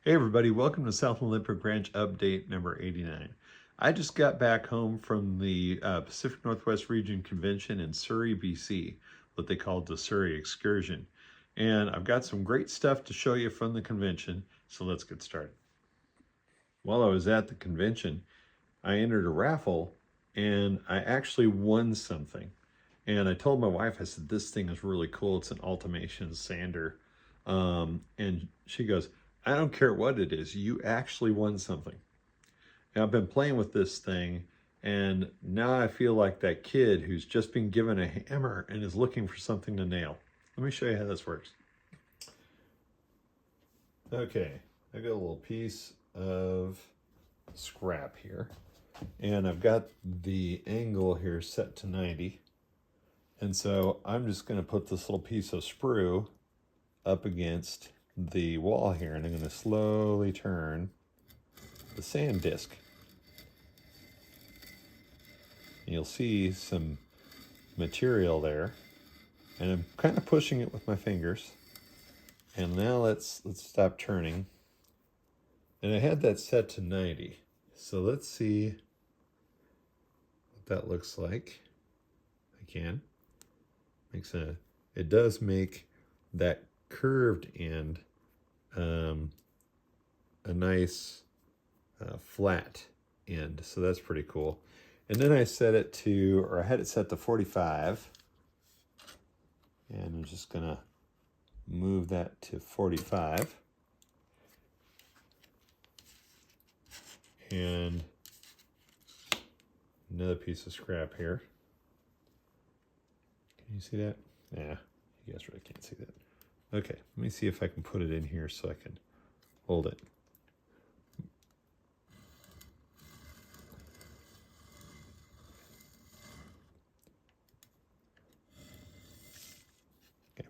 Hey everybody, welcome to South Olympic Branch update number 89. I just got back home from the Pacific Northwest Region Convention in Surrey, BC, what they called the Surrey Excursion. And I've got some great stuff to show you from the convention, so let's get started. While I was at the convention, I entered a raffle and I actually won something. And I told my wife, I said, this thing is really cool. It's an Ultimation sander. And she goes, I don't care what it is, you actually won something. And I've been playing with this thing, and now I feel like that kid who's just been given a hammer and is looking for something to nail. Let me show you how this works. Okay, I got a little piece of scrap here, and I've got the angle here set to 90. And so I'm just going to put this little piece of sprue up against the wall here, and I'm going to slowly turn the sand disc. And you'll see some material there, and I'm kind of pushing it with my fingers. And now let's stop turning. And I had that set to 90. So let's see what that looks like. I can. It does make that curved end a nice flat end, so that's pretty cool. And then I set it to, or I had it set to 45, and I'm just gonna move that to 45. And another piece of scrap here. Can you see that? Yeah, you guys really can't see that. Okay, let me see if I can put it in here so I can hold it. Okay,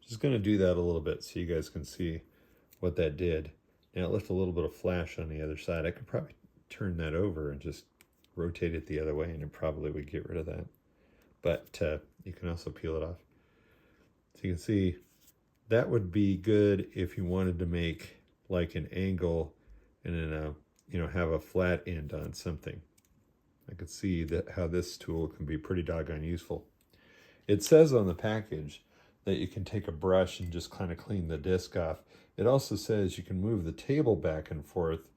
just going to do that a little bit so you guys can see what that did. Now it left a little bit of flash on the other side. I could probably turn that over and just rotate it the other way, and it probably would get rid of that. But you can also peel it off. So you can see that would be good if you wanted to make like an angle and then have a flat end on something. I could see that how this tool can be pretty doggone useful. It says on the package that you can take a brush and just kind of clean the disc off. It also says you can move the table back and forth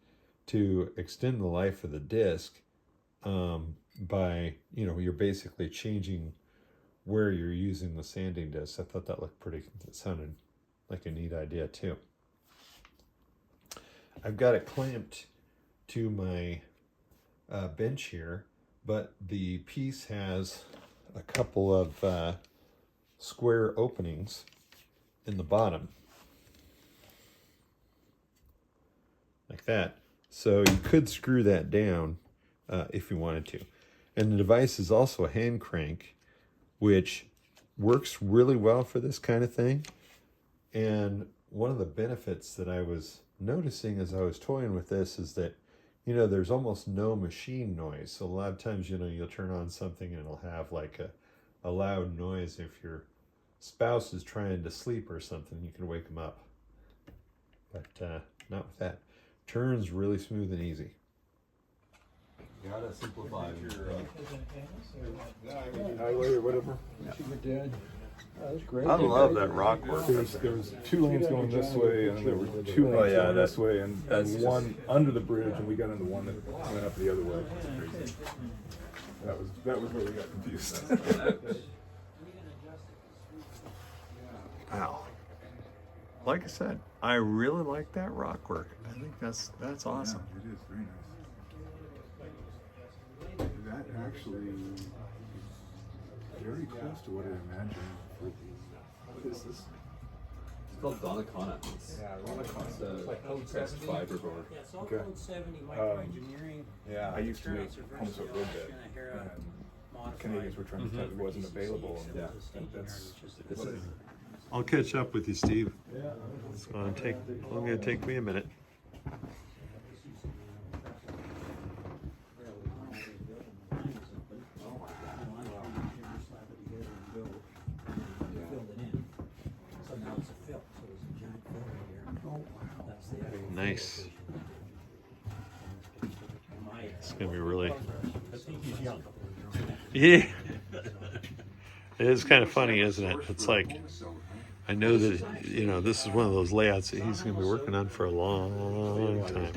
to extend the life of the disc by, you're basically changing where you're using the sanding disc. I thought that looked it sounded like a neat idea too. I've got it clamped to my bench here, but the piece has a couple of square openings in the bottom, like that. So you could screw that down if you wanted to. And the device is also a hand crank, which works really well for this kind of thing. And one of the benefits that I was noticing as I was toying with this is that, there's almost no machine noise. So a lot of times, you'll turn on something and it'll have like a loud noise. If your spouse is trying to sleep or something, you can wake them up. But not with that. Turns really smooth and easy. Gotta simplify. Whatever. Yeah. That's great. I love that rock work. There was 2 lanes going this way, and there were 2 lanes going this way, and one under the bridge, and we got into one that went up the other way. That was where we got confused. Wow. Like I said, I really like that rock work. I think that's awesome. Yeah, it is very nice. That actually is very close to what I imagined. What is this? It's called Donnacona. It's a pressed fiberboard. Yeah, it's all Okay. code 70 microengineering. Yeah, I used to make Materials are homes with very road bed. and a hair modified. Canadians were trying to tell me it wasn't available. And Yeah. that's This is I'll catch up with you, Steve. yeah. It's going to take me a minute. nice. It's gonna be really. Yeah. It is kind of funny, isn't it? It's like, I know that, you know, this is one of those layouts that he's going to be working on for a long time.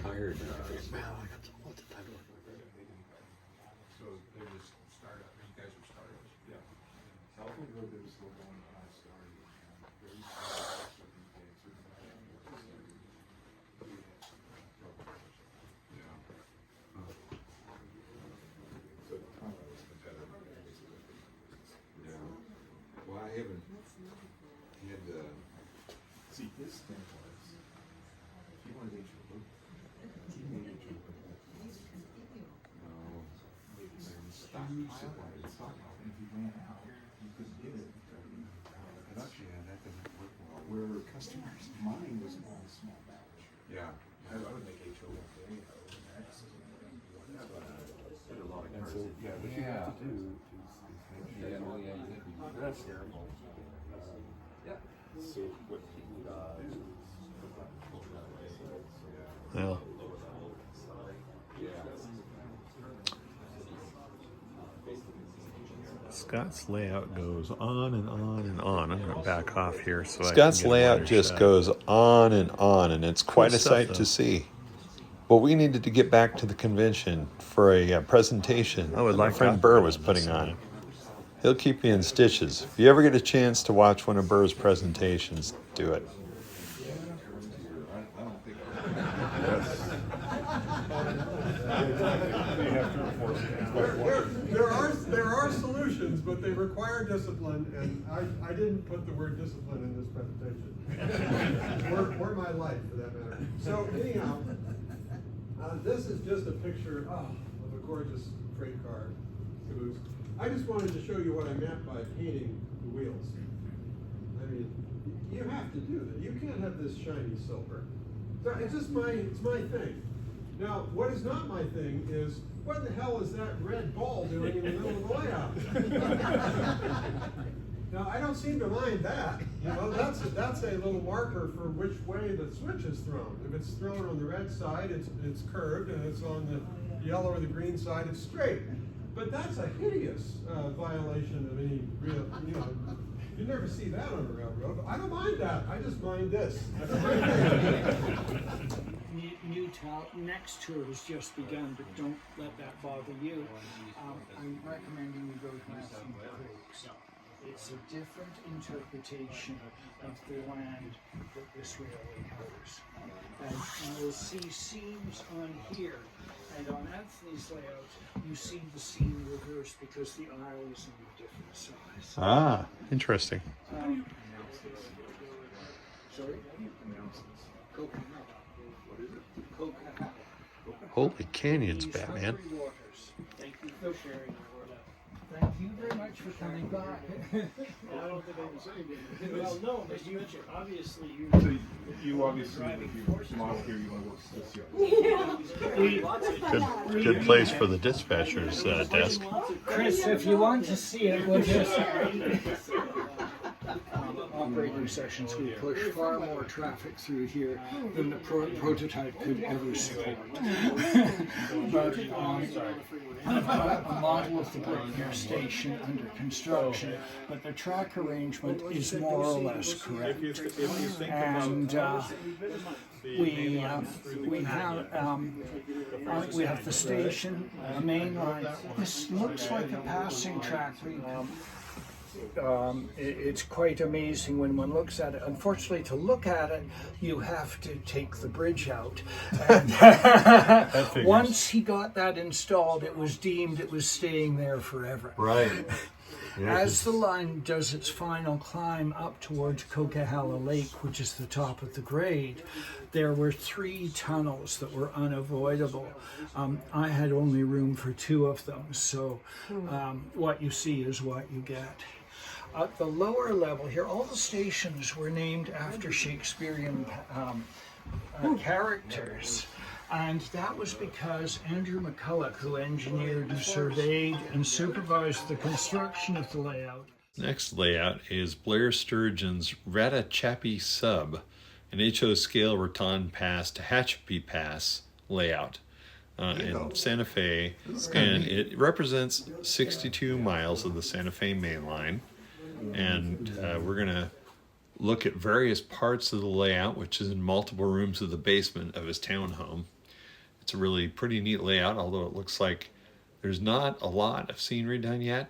Well, I haven't had the. See, this thing was, if you wanted to look, you needed to stock supply, stock, and if you ran out, you couldn't get it. Production, That doesn't work well. where customers, mine was all small batch. Yeah. I would make HO. And so, yeah, what you have to do is that's terrible. So what people do Well, Scott's layout goes on and on and on. I'm going to back off here so Scott's layout just goes on, and it's quite a stuff, sight though. to see. But we needed to get back to the convention for a presentation I would that like my friend to Burr operate was on putting this on. side. He'll keep you in stitches. If you ever get a chance to watch one of Burr's presentations, do it. There are solutions, but they require discipline, and I didn't put the word discipline in this presentation. or my life, for that matter. So anyhow, this is just a picture of a gorgeous freight car caboose. I just wanted to show you what I meant by painting the wheels. I mean, you have to do that. You can't have this shiny silver. So it's just it's my thing. Now, what is not my thing is, what the hell is that red ball doing in the middle of the layout? Now, I don't seem to mind that. You know, that's a little marker for which way the switch is thrown. If it's thrown on the red side, it's curved, and it's on the yellow or the green side, it's straight. But that's a hideous violation of any real, you know, you never see that on a railroad. I don't mind that. I just mind this. Next tour has just begun, but don't let that bother you. I'm recommending you go to Matthew Crooks. It's a different interpretation of the land that this railway covers. And you'll see seams on here. And on Anthony's layout, you see the seam reversed because the aisle is in a different size. Ah, interesting. Sorry? Coconut. What is it? Coconut. Holy canyons, Batman. Thank you for sharing. Thank you very much for coming by. I don't think I was saying. Well, no, but you obviously So you obviously, if you come off here, you want to work this year. Good place for the dispatcher's desk. Chris, if you want to see it, we'll just operating sessions. We push far more traffic through here than the prototype could ever support. But I've got a model of the Brookmere station under construction, but the track arrangement is more or less correct. And we have the station, the main line. This looks like a passing track. It's quite amazing when one looks at it. Unfortunately, to look at it, you have to take the bridge out. And once he got that installed, it was deemed it was staying there forever. Right. As the line does its final climb up towards Coquihalla Lake, which is the top of the grade, there were 3 tunnels that were unavoidable. I had only room for 2 of them, so what you see is what you get. At the lower level here, all the stations were named after Shakespearean characters. And that was because Andrew McCulloch, who engineered and surveyed and supervised the construction of the layout. Next layout is Blair Sturgeon's Ratachappie Sub. an HO scale Raton Pass to Tehachapi Pass layout in Santa Fe, and it represents 62 miles of the Santa Fe main line. And we're going to look at various parts of the layout, which is in multiple rooms of the basement of his townhome. It's a really pretty neat layout, although it looks like there's not a lot of scenery done yet.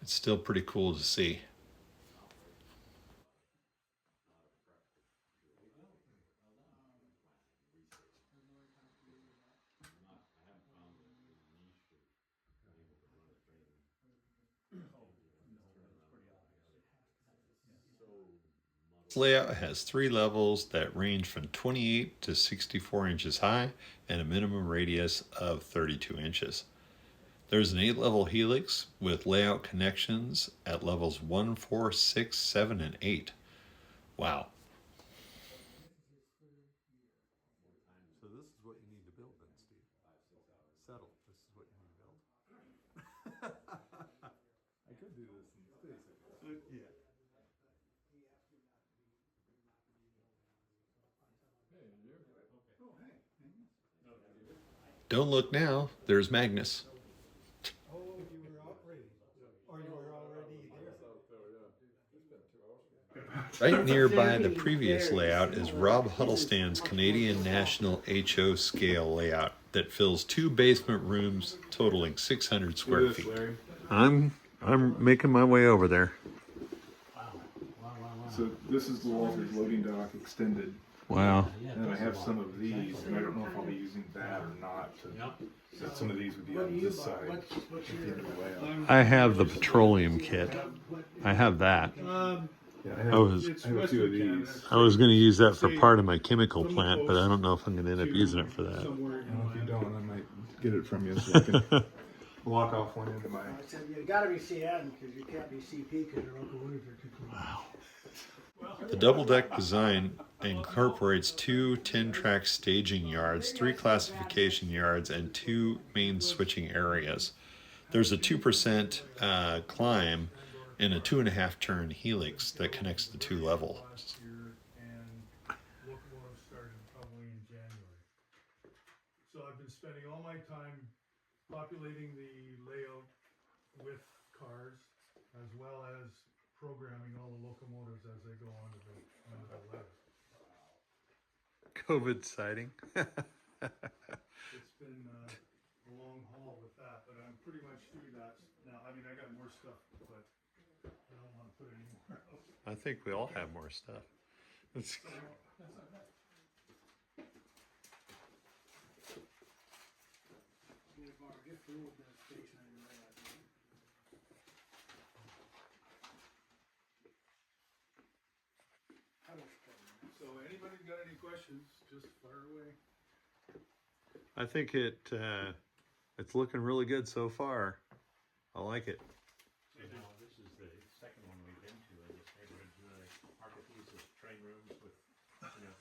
It's still pretty cool to see. This layout has 3 levels that range from 28 to 64 inches high and a minimum radius of 32 inches. There's an 8-level helix with layout connections at levels 1, 4, 6, 7, and 8. Wow. So this is what you need to build then, Steve. Settle. This is what you need to build. I could do this in space. Yeah. Don't look now, there's Magnus. Oh, you were already, or you were already there. Right nearby the previous layout is Rob Huddlestan's Canadian National HO scale layout that fills 2 basement rooms totaling 600 square This, feet. Larry. I'm making my way over there. So this is the Walters loading dock extended. Wow. And I have some of these, and I don't know if I'll be using that or not. So some of these would be on this side at the end of the layout. I have the petroleum kit. I have that. Yeah, I I was have a few of these. I was going to use that for part of my chemical plant, but I don't know if I'm going to end up using it for that. Well, if you don't, I might get it from you so I can block off one end of my. You gotta be CN because you can't be CP because your locomotives are too close. Wow. The double-deck design incorporates 2 10-track staging yards, 3 classification yards, and 2 main switching areas. There's a 2% climb and a 2.5 turn helix that connects the 2 levels. And locomotives started probably in January. So I've been spending all my time populating the layout with cars as well as programming all the locomotives as they go onto the ladder. COVID sighting. It's been a long haul with that, but I'm pretty much through that now. I mean, I got more stuff, but I don't want to put any more out. I think we all have more stuff. It's, So anybody got any questions, just fire away. I think it's looking really good so far. I like it. So now this is the second one we've been to in this neighborhood. Market these as train rooms with, you know,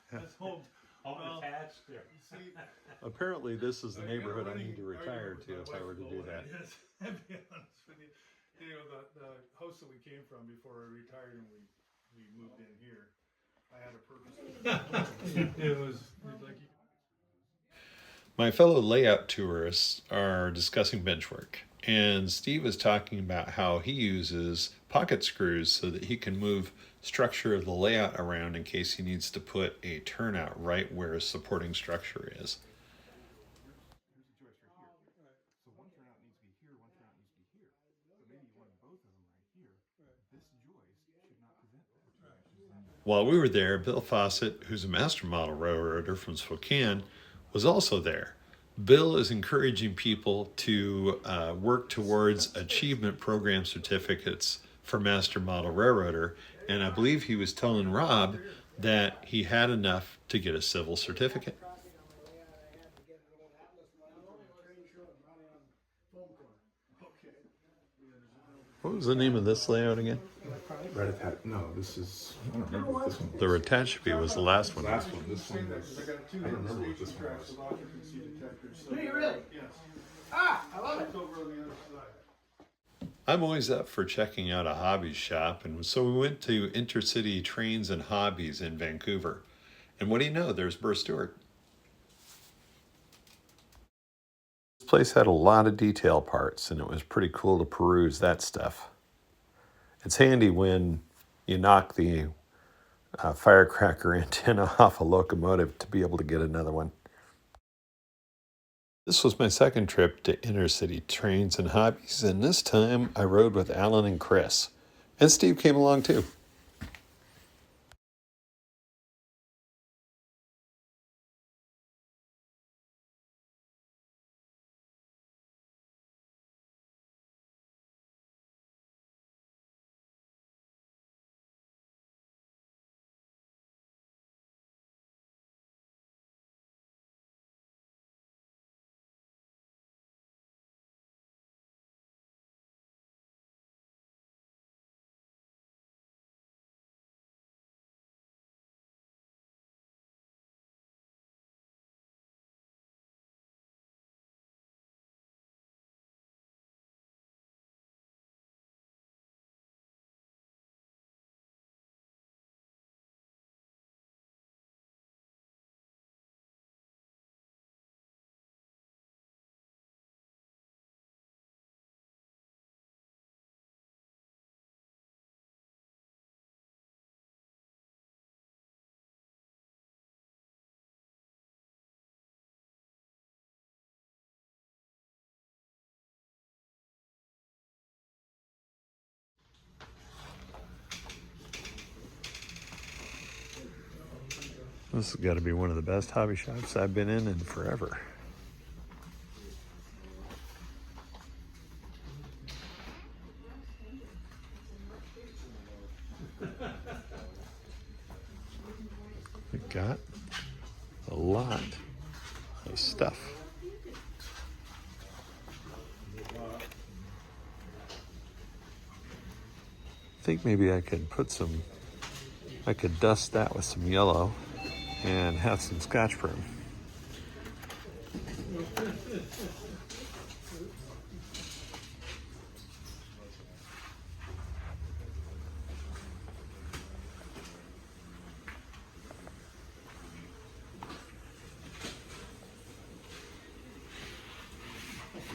That's home. home Well, attached. There. See, Apparently, this is the I neighborhood I gotta need to really retire argue to with if my I were to wife do about that. Yes, I'll be honest with you. You know, the house that we came from before I retired and we moved in here, I had a purpose. It was like, My fellow layout tourists are discussing benchwork, and Steve is talking about how he uses pocket screws so that he can move structure of the layout around in case he needs to put a turnout right where his supporting structure is. Here's a joist right here. So one turnout needs to be here, one turnout needs to be here. So maybe you want both of them right here. This joist should not prevent that. While we were there, Bill Fawcett, who's a master model railroader from Spokane, was also there. Bill is encouraging people to work towards achievement program certificates for master model railroader, and I believe he was telling Rob that he had enough to get a civil certificate. What was the name of this layout again? Right at that. No, this is. I don't remember what this one was. The Retachepi was the last one. Last one. This one was. I got 2 I don't remember what staging this one tracks was. of occupancy detectors. So Do you really? Yes. Ah, I love it. It's over on the other side. I'm always up for checking out a hobby shop, and so we went to Intercity Trains and Hobbies in Vancouver. And what do you know? There's Burr Stewart. This place had a lot of detail parts, and it was pretty cool to peruse that stuff. It's handy when you knock the firecracker antenna off a locomotive to be able to get another one. This was my second trip to Intercity Trains and Hobbies, and this time I rode with Alan and Chris. And Steve came along too. This has got to be one of the best hobby shops I've been in forever. We got a lot of stuff. I think maybe I could dust that with some yellow and have some Scotch broom.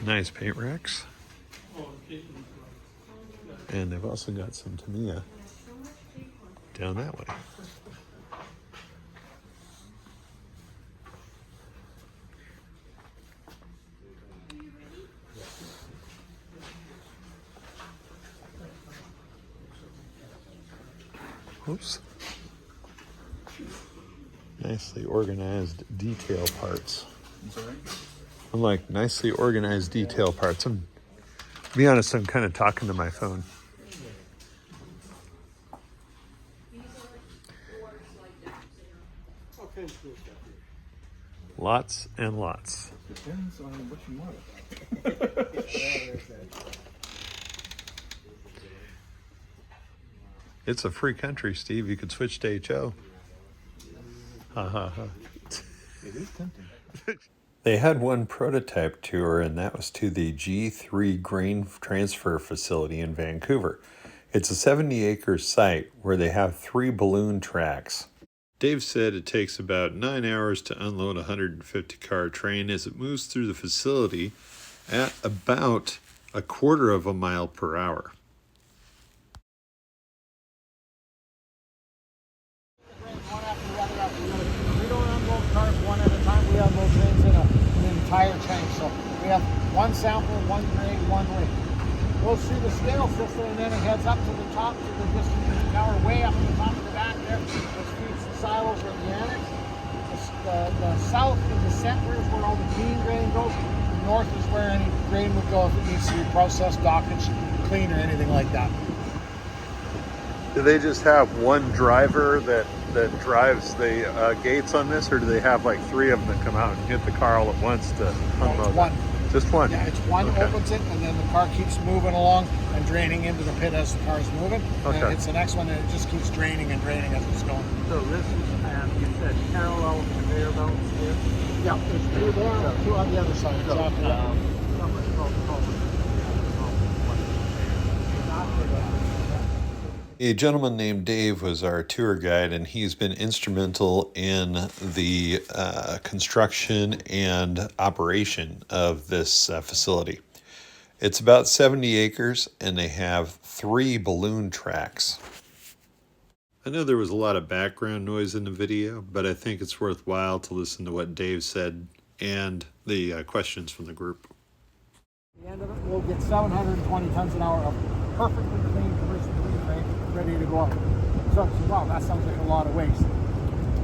Nice paint racks. And they've also got some Tamiya down that way. Oops. Nicely organized detail parts. I'm sorry? I'm like, nicely organized detail parts. To be honest, I'm kind of talking to my phone. Lots and lots. Depends on what you want. It's a free country, Steve. You could switch to HO. Ha ha ha. It is tempting. They had one prototype tour, and that was to the G3 Grain Transfer Facility in Vancouver. It's a 70-acre site where they have 3 balloon tracks. Dave said it takes about 9 hours to unload a 150-car train as it moves through the facility at about 1/4 mile per hour. One after the other after the other. We don't unload cars one at a time. We unload trains in an entire train. So we have one sample, one grade, one weight. Goes through the scale system and then it heads up to the top to the distribution tower, way up in the top of the back there, which feeds the silos or the annex. The south and the center is where all the clean grain goes. The north is where any grain would go if it needs to be processed, dockaged, clean, or anything like that. Do they just have one driver that drives the gates on this, or do they have like 3 of them that come out and hit the car all at once to unload? It's one. Just one? Yeah, it's one Okay. opens it, and then the car keeps moving along and draining into the pit as the car is moving. Okay. And it's the next one, and it just keeps draining and draining as it's going. So this is, you said parallel conveyor belts here? Yeah, there's 2 there and 2 on the other side. Exactly. Someone called A gentleman named Dave was our tour guide, and he's been instrumental in the construction and operation of this facility. It's about 70 acres, and they have 3 balloon tracks. I know there was a lot of background noise in the video, but I think it's worthwhile to listen to what Dave said and the questions from the group. At the end of it, we'll get 720 tons an hour of perfectly clean commercial green grain ready to go out. So, wow, that sounds like a lot of waste.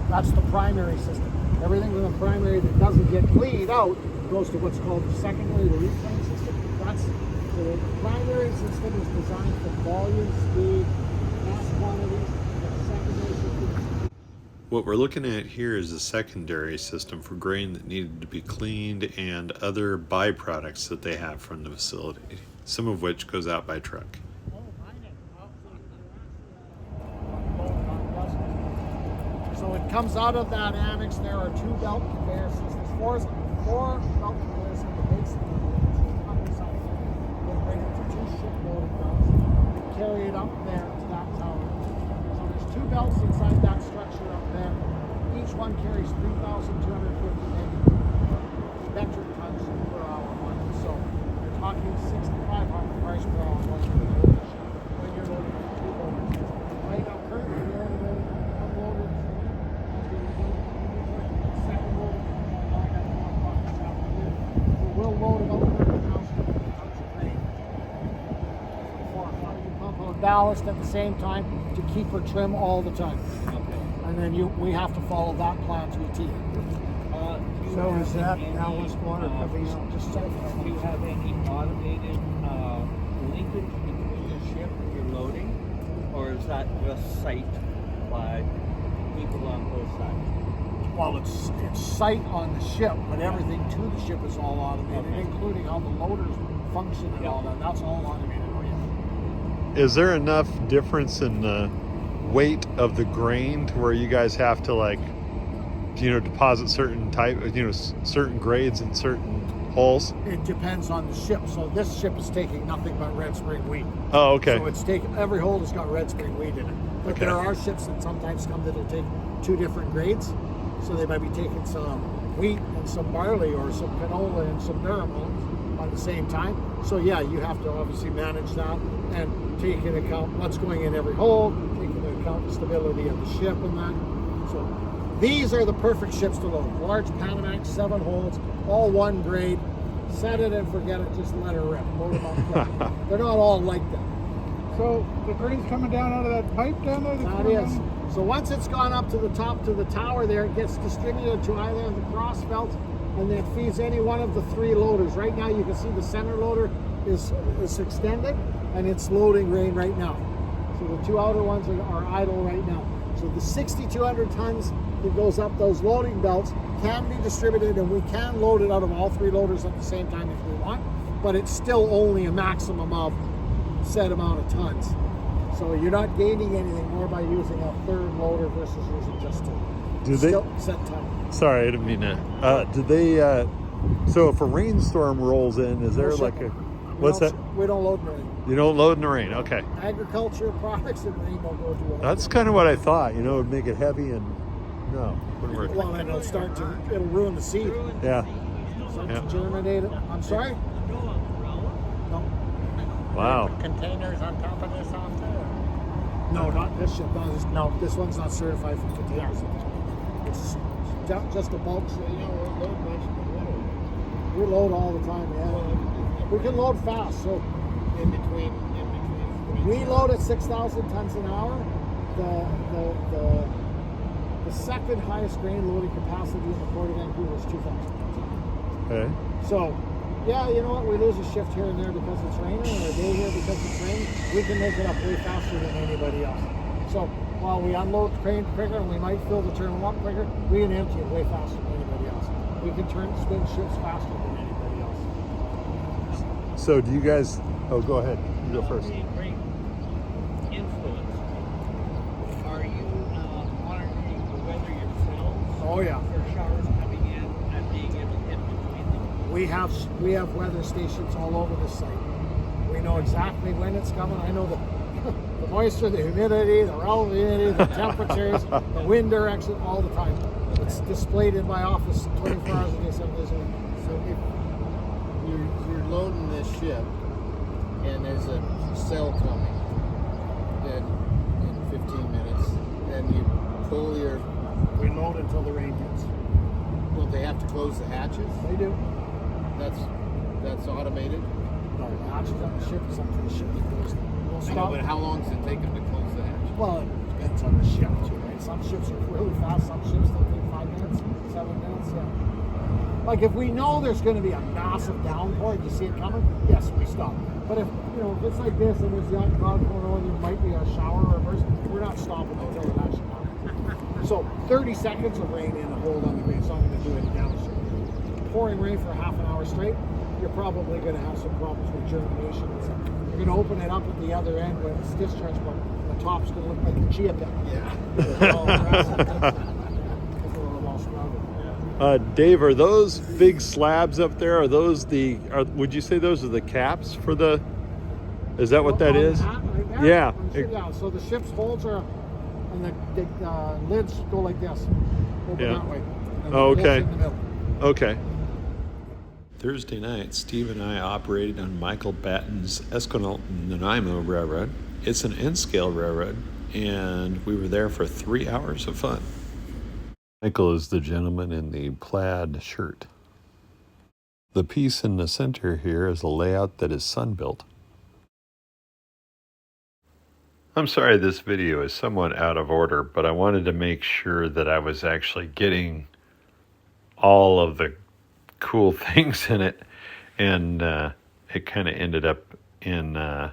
That's the primary system. Everything from the primary that doesn't get cleaned out goes to what's called the secondary, the reclaim system. That's the primary system is designed for volume, speed, mass quantities. The secondary system. What we're looking at here is a secondary system for grain that needed to be cleaned and other byproducts that they have from the facility, some of which goes out by truck. So it comes out of that annex. There are 2 belt conveyor systems, 4 belt conveyors in the base of the underside. They bring it to 2 ship loading belts. They carry it up there to that tower. So there's 2 belts inside that structure up there. Each one carries 3,250 metric tons per hour. So you're talking 6,500 cars per hour when you're loading 2 loaders. Right now, currently, we're only loading unloaded. Second load, I got 4 buckets out here. So we'll load about 30,000 tons of grain. You pump out ballast at the same time to keep her trim all the time. Okay. And then we have to follow that plan to a T. So is that ballast water coming out? Just so Do you have any automated linkage between the ship and your loading? Or is that just sight by people on both sides? well, it's sight on the ship, but everything to the ship is all automated, including how the loaders function and all that. That's all automated. Oh, yeah. Is there enough difference in the weight of the grain to where you guys have to, like, you know, deposit certain type, you know, certain grades in certain holes? It depends on the ship. So this ship is taking nothing but red spring wheat. Oh, okay. So it's taking, every hole has got red spring wheat in it. But Okay. there are ships that sometimes come that'll take two different grades. So they might be taking some wheat and some barley or some canola and some durum on the same time. So yeah, you have to obviously manage that and take into account what's going in every hole, take into account the stability of the ship and that. So these are the perfect ships to load. Large Panamax, 7 holds, all one grade. Set it and forget it, just let her rip. Load them up quick. They're not all like that. So the grain's coming down out of that pipe down there? That is. So once it's gone up to the top to the tower there, it gets distributed to either of the cross belts, and then feeds any one of the 3 loaders. Right now you can see the center loader is extended, and it's loading grain right now. So the 2 outer ones are idle right now. So the 6,200 tons that goes up those loading belts can be distributed, and we can load it out of all 3 loaders at the same time if we want, but it's still only a maximum of set amount of tons. So you're not gaining anything more by using a 3rd loader versus using just 2. Do they? Still set time. Sorry, I didn't mean that. Did they? So if a rainstorm rolls in, is there No like shipping. what's that? We don't load in the rain. You don't load in the rain. Okay, Agriculture products and rain don't go to that's kind of what I thought. You know, it'd make it heavy and no, wouldn't work. well, then it'll ruin the seed. Yeah. Start Yeah. to germinate it. I'm sorry? No. Wow. Containers on top of this off there? No, not this ship. No, this one's not certified for containers. It's just a bulk ship. We load all the time, yeah. We can load fast, so In between. we load at 6,000 tons an hour. The second highest grain loading capacity in the Port of Vancouver is 2,000 tons. Okay. So, yeah, you know what? We lose a shift here and there because it's raining, or a day here because it's raining. We can make it up way faster than anybody else. So, while we unload the crane quicker and we might fill the terminal up quicker, we can empty it way faster than anybody else. We can spin ships faster than anybody else. So do you guys? Oh, go ahead. You go first. Great influence. Are you monitoring the weather yourselves? Oh yeah. For showers coming in and being able to hit between them? We have weather stations all over the site. We know exactly when it's coming. I know that The moisture, the humidity, the relative humidity, the temperatures, the wind direction, all the time. It's displayed in my office 24 hours a day, 7 days a week. So if you're loading this ship and there's a cell coming in 15 minutes, and you pull your... We load until the rain hits. Don't they have to close the hatches? They do. That's automated? No, the hatches on the ship is up to the ship to close them. We'll I know, stop. but how long does it take them to close the hatches? Well, it depends on the ship too, right? Some ships are really fast, some ships they take 5 minutes, 7 minutes, yeah. Like if we know there's going to be a massive downpour and you see it coming, yes, we stop. But if if it's like this and there's the odd cloud going on, there might be a shower or a burst, we're not stopping until it actually happens. So 30 seconds of rain in a hold on the green, it's not going to do any damage to it. Pouring rain for half an hour straight, you're probably going to have some problems with germination and stuff. You're going to open it up at the other end when it's discharged, but the top's going to look like a chia pet. Dave, are those big slabs up there? Are those would you say those are the caps for the? Is that what that is? Right Yeah. Yeah. So the ship's holds are, and the lids go like this, open that way. And Oh, the okay. bolt's in the middle. Okay. Thursday night, Steve and I operated on Michael Batten's Esquimalt Nanaimo Railroad. It's an N-scale railroad, and we were there for 3 hours of fun. Michael is the gentleman in the plaid shirt. The piece in the center here is a layout that is sun-built. I'm sorry this video is somewhat out of order, but I wanted to make sure that I was actually getting all of the cool things in it, and it kind of ended up in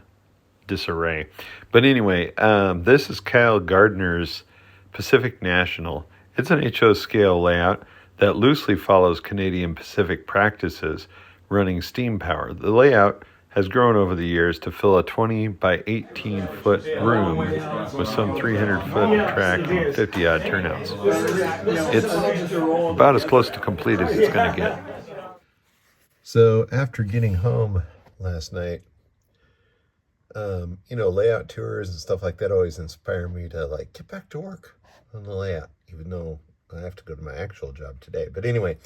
disarray. But anyway, this is Kyle Gardner's Pacific National. It's an HO scale layout that loosely follows Canadian Pacific practices running steam power. The layout has grown over the years to fill a 20 by 18 foot room with some 300 foot track and 50 odd turnouts. It's about as close to complete as it's going to get. So after getting home last night, layout tours and stuff like that always inspire me to get back to work on the layout, even though I have to go to my actual job today. But anyway,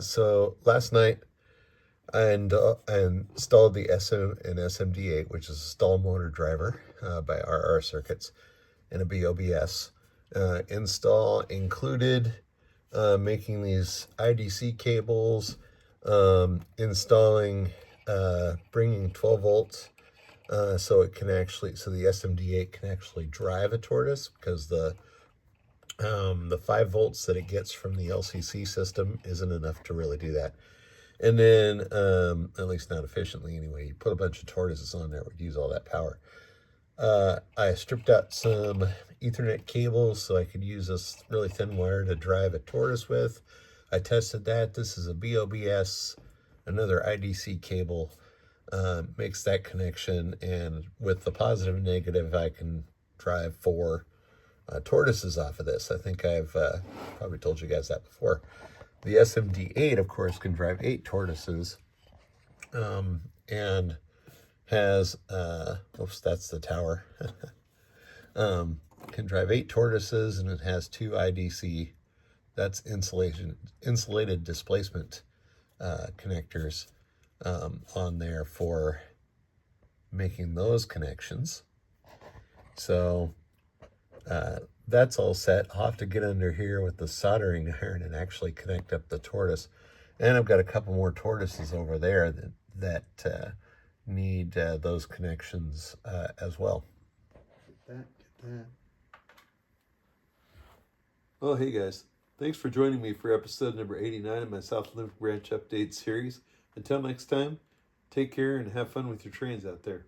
so last night I installed the SM and SMD8, which is a stall motor driver by RR Circuits, and a BOBS. Install included making these IDC cables, installing, bringing 12 volts so the SMD8 can actually drive a tortoise, because the 5 volts that it gets from the LCC system isn't enough to really do that. And then, at least not efficiently anyway, you put a bunch of tortoises on there, would use all that power. I stripped out some Ethernet cables so I could use this really thin wire to drive a tortoise with. I tested that. This is a BOBS, another IDC cable, makes that connection, and with the positive and negative, I can drive 4 tortoises off of this. I think I've probably told you guys that before. The SMD8, of course, can drive 8 tortoises, and has, oops, that's the tower, can drive 8 tortoises, and it has 2 IDC, that's insulated displacement connectors on there for making those connections. So that's all set. I'll have to get under here with the soldering iron and actually connect up the tortoise. And I've got a couple more tortoises over there that need those connections as well. Get that. Well, hey guys. Thanks for joining me for episode number 89 of my South Limerick Branch Update series. Until next time, take care and have fun with your trains out there.